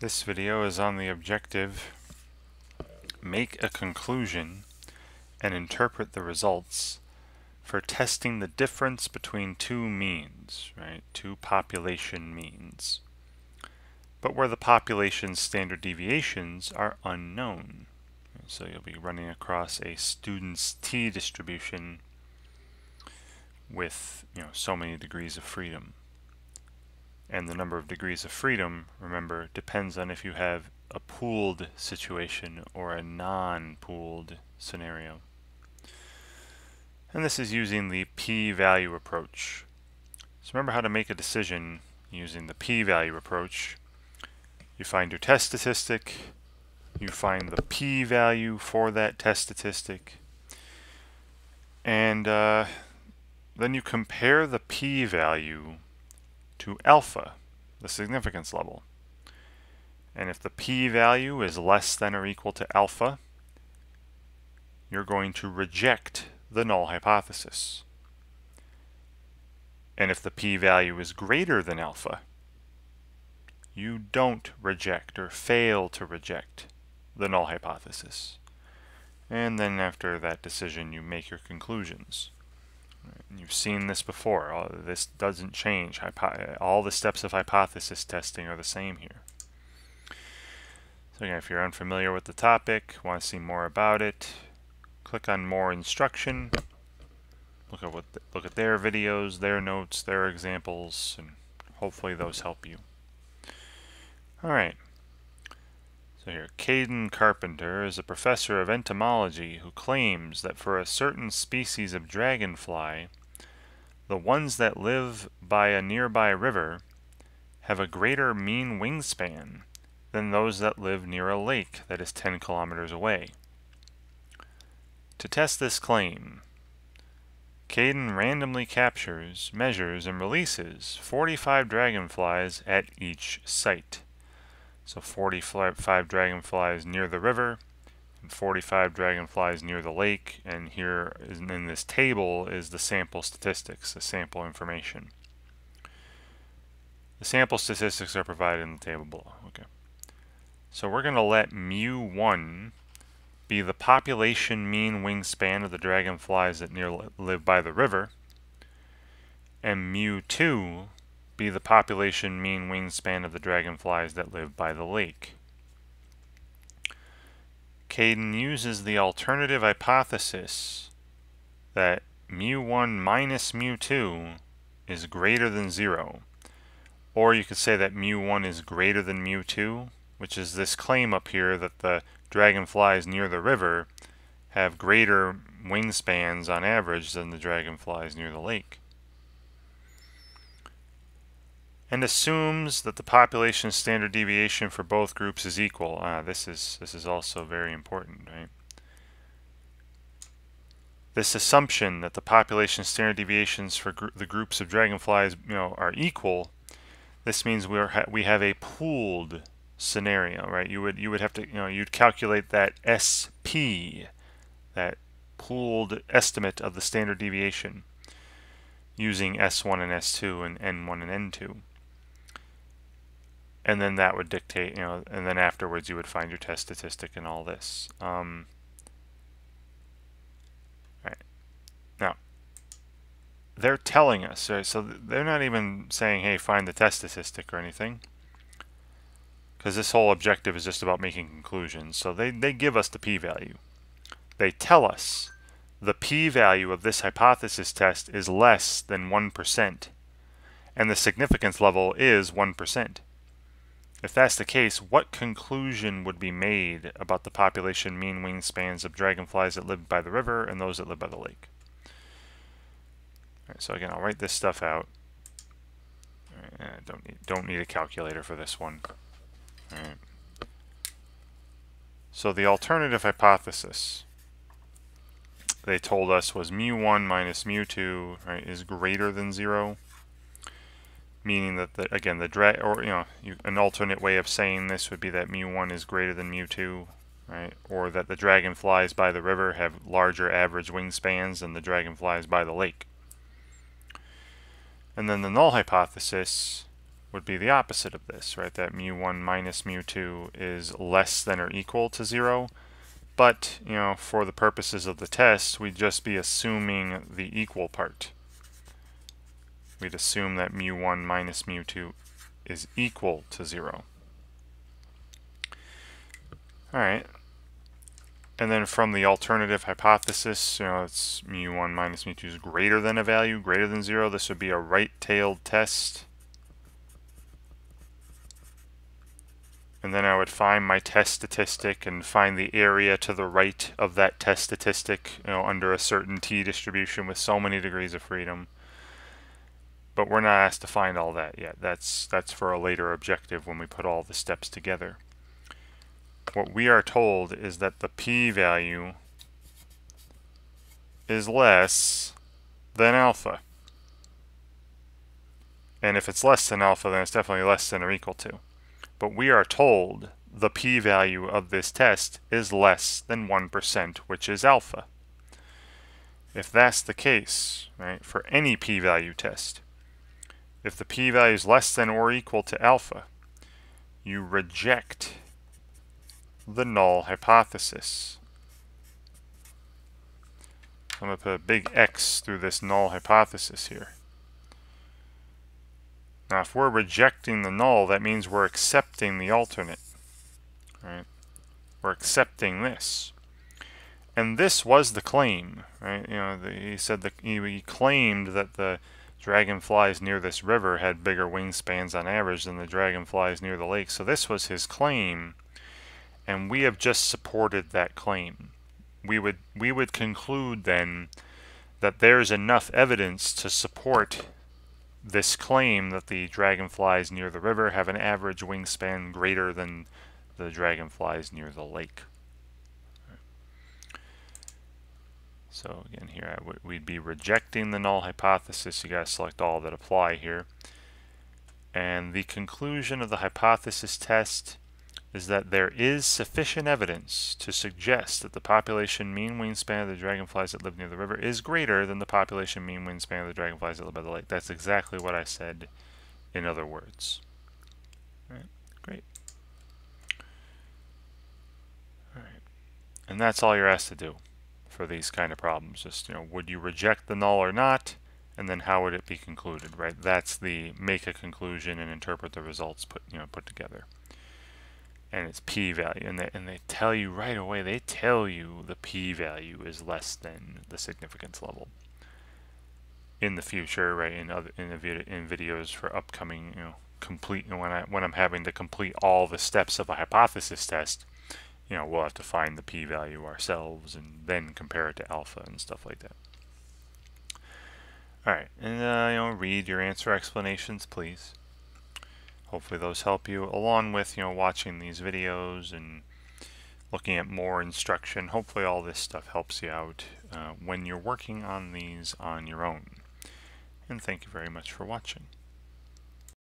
This video is on the objective, make a conclusion and interpret the results for testing the difference between two means, right? Two population means, but where the population's standard deviations are unknown. So you'll be running across a student's t-distribution with, so many degrees of freedom. And the number of degrees of freedom, remember, depends on if you have a pooled situation or a non-pooled scenario. And this is using the p-value approach. So remember how to make a decision using the p-value approach. You find your test statistic, you find the p-value for that test statistic, and then you compare the p-value to alpha, the significance level. And if the p-value is less than or equal to alpha, you're going to reject the null hypothesis. And if the p-value is greater than alpha, you don't reject or fail to reject the null hypothesis. And then after that decision, you make your conclusions. You've seen this before. This doesn't change. All the steps of hypothesis testing are the same here. So again, if you're unfamiliar with the topic, want to see more about it, click on More Instruction. Look at their videos, their notes, their examples, and hopefully those help you. All right. So here, Caden Carpenter is a professor of entomology who claims that for a certain species of dragonfly, the ones that live by a nearby river have a greater mean wingspan than those that live near a lake that is 10 kilometers away. To test this claim, Caden randomly captures, measures, and releases 45 dragonflies at each site. So 45 dragonflies near the river, and 45 dragonflies near the lake, and here in this table is the sample statistics, the sample information. The sample statistics are provided in the table below. Okay. So we're going to let mu1 be the population mean wingspan of the dragonflies that live by the river, and mu2 be the population mean wingspan of the dragonflies that live by the lake. Caden uses the alternative hypothesis that mu1 minus mu2 is greater than 0. Or you could say that mu1 is greater than mu2, which is this claim up here that the dragonflies near the river have greater wingspans on average than the dragonflies near the lake. And assumes that the population standard deviation for both groups is equal. This is also very important, right? This assumption that the population standard deviations for the groups of dragonflies, are equal. This means we have a pooled scenario, right? You would have to, you'd calculate that SP, that pooled estimate of the standard deviation, using S1 and S2 and N1 and N2. And then that would dictate, and then afterwards you would find your test statistic and all this. Right. Now, they're telling us, right, so they're not even saying, hey, find the test statistic or anything, because this whole objective is just about making conclusions. So they give us the p-value. They tell us the p-value of this hypothesis test is less than 1%, and the significance level is 1%. If that's the case, what conclusion would be made about the population mean wingspans of dragonflies that live by the river and those that live by the lake? All right, so again, I'll write this stuff out. All right, don't need a calculator for this one. All right. So the alternative hypothesis they told us was mu1 minus mu2, right, is greater than 0. Meaning that, an alternate way of saying this would be that mu1 is greater than mu2, right? Or that the dragonflies by the river have larger average wingspans than the dragonflies by the lake. And then the null hypothesis would be the opposite of this, right? That mu1 minus mu2 is less than or equal to 0. But, you know, for the purposes of the test, we'd just be assuming the equal part. We'd assume that mu1 minus mu2 is equal to 0. Alright. And then from the alternative hypothesis, you know, it's mu1 minus mu2 is greater than a value, greater than 0. This would be a right-tailed test. And then I would find my test statistic and find the area to the right of that test statistic, you know, under a certain t distribution with so many degrees of freedom. But we're not asked to find all that yet. That's for a later objective when we put all the steps together. What we are told is that the p-value is less than alpha. And if it's less than alpha, then it's definitely less than or equal to. But we are told the p-value of this test is less than 1%, which is alpha. If that's the case, right, for any p-value test, if the p-value is less than or equal to alpha, you reject the null hypothesis. I'm going to put a big X through this null hypothesis here. Now, if we're rejecting the null, that means we're accepting the alternate, right? We're accepting this. And this was the claim, right? You know, he said that he claimed that the dragonflies near this river had bigger wingspans on average than the dragonflies near the lake. So this was his claim, and we have just supported that claim. We would conclude then that there's enough evidence to support this claim that the dragonflies near the river have an average wingspan greater than the dragonflies near the lake. So again, here we'd be rejecting the null hypothesis. You gotta select all that apply here. And the conclusion of the hypothesis test is that there is sufficient evidence to suggest that the population mean wingspan of the dragonflies that live near the river is greater than the population mean wingspan of the dragonflies that live by the lake. That's exactly what I said in other words. All right, great. All right. And that's all you're asked to do for these kind of problems. Just, you know, would you reject the null or not? And then how would it be concluded, right? That's the make a conclusion and interpret the results put together. And it's p-value, and they tell you right away, they tell you the p-value is less than the significance level. In the future, right, in videos for upcoming, you know, complete, you know, when I'm having to complete all the steps of a hypothesis test, you know, we'll have to find the p-value ourselves and then compare it to alpha and stuff like that. All right, and you know, read your answer explanations, please. Hopefully those help you, along with, you know, watching these videos and looking at more instruction. Hopefully all this stuff helps you out when you're working on these on your own. And thank you very much for watching.